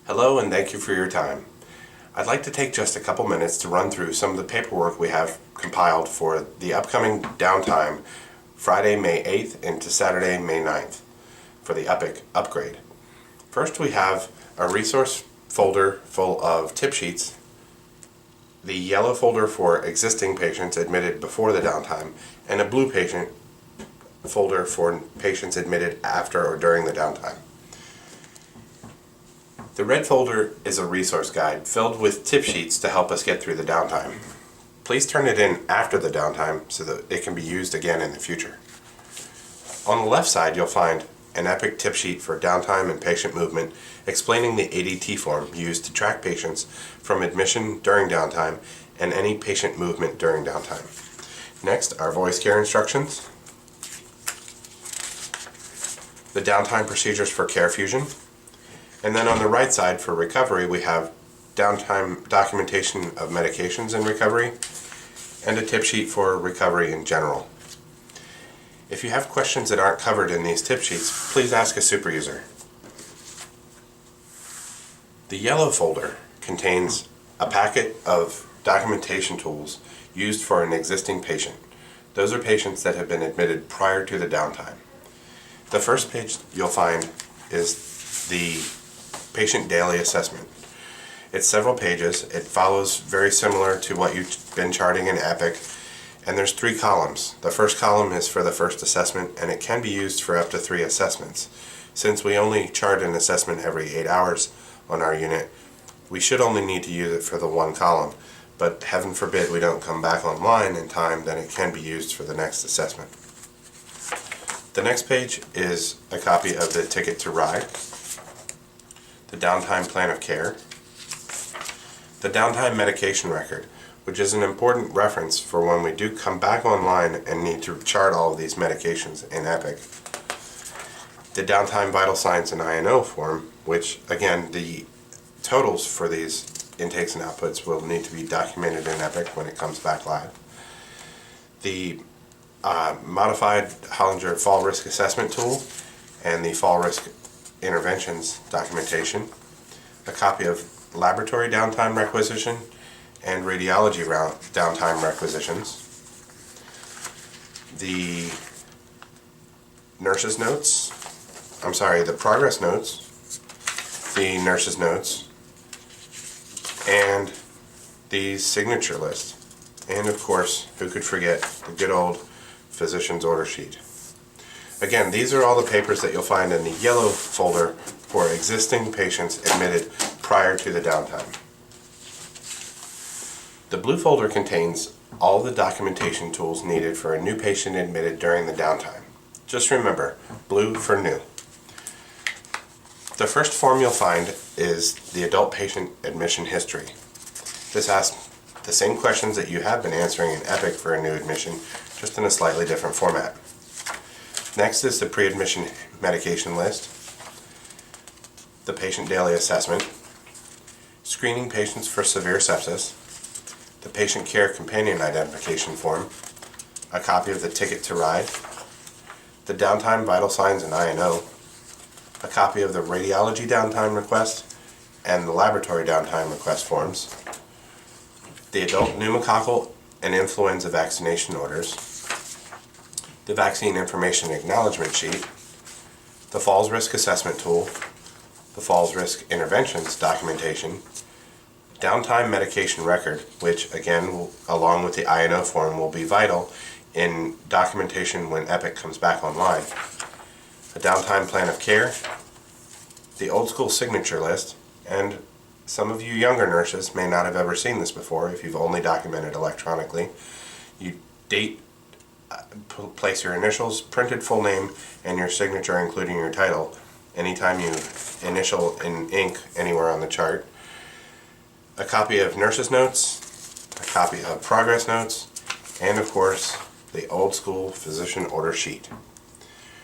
Hello and thank you for your time. I'd like to take just a couple minutes to run through some of the paperwork we have compiled for the upcoming downtime Friday, May 8th into Saturday, May 9th for the Epic upgrade. First, we have a resource folder full of tip sheets, the yellow folder for existing patients admitted before the downtime, and a blue patient folder for patients admitted after or during the downtime. The red folder is a resource guide filled with tip sheets to help us get through the downtime. Please turn it in after the downtime so that it can be used again in the future. On the left side, you'll find an Epic tip sheet for downtime and patient movement explaining the ADT form used to track patients from admission during downtime and any patient movement during downtime. Next, our voice care instructions, the downtime procedures for care fusion, and then on the right side for recovery we have downtime documentation of medications in recovery and a tip sheet for recovery in general. If you have questions that aren't covered in these tip sheets, please ask a super user. The yellow folder contains a packet of documentation tools used for an existing patient. Those are patients that have been admitted prior to the downtime. The first page you'll find is the patient daily assessment. It's several pages. It follows very similar to what you've been charting in Epic, and there's 3 columns. The first column is for the first assessment, and it can be used for up to 3 assessments. Since we only chart an assessment every 8 hours on our unit, we should only need to use it for the 1 column, but heaven forbid we don't come back online in time, then it can be used for the next assessment. The next page is a copy of the ticket to ride, the downtime plan of care, the downtime medication record, which is an important reference for when we do come back online and need to chart all of these medications in Epic, the downtime vital signs and INO form, which again the totals for these intakes and outputs will need to be documented in Epic when it comes back live, the modified Hollinger fall risk assessment tool and the fall risk interventions documentation, a copy of laboratory downtime requisition and radiology downtime requisitions, the the progress notes, the nurse's notes, and the signature list, and of course, who could forget the good old physician's order sheet. Again, these are all the papers that you'll find in the yellow folder for existing patients admitted prior to the downtime. The blue folder contains all the documentation tools needed for a new patient admitted during the downtime. Just remember, blue for new. The first form you'll find is the adult patient admission history. This asks the same questions that you have been answering in Epic for a new admission, just in a slightly different format. Next is the pre-admission medication list, the patient daily assessment, screening patients for severe sepsis, the patient care companion identification form, a copy of the ticket to ride, the downtime vital signs and INO, a copy of the radiology downtime request and the laboratory downtime request forms, the adult pneumococcal and influenza vaccination orders, the vaccine information acknowledgement sheet, the falls risk assessment tool, the falls risk interventions documentation, downtime medication record, which again, along with the INO form, will be vital in documentation when Epic comes back online, a downtime plan of care, the old school signature list, and some of you younger nurses may not have ever seen this before if you've only documented electronically. You date, place your initials, printed full name, and your signature including your title anytime you initial in ink anywhere on the chart. A copy of nurse's notes, a copy of progress notes, and of course the old school physician order sheet.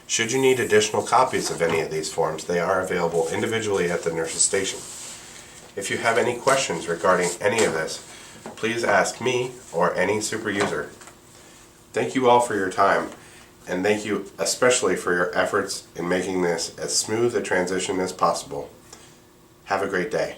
Should you need additional copies of any of these forms, they are available individually at the nurse's station. If you have any questions regarding any of this, please ask me or any super user. Thank you all for your time, and thank you especially for your efforts in making this as smooth a transition as possible. Have a great day.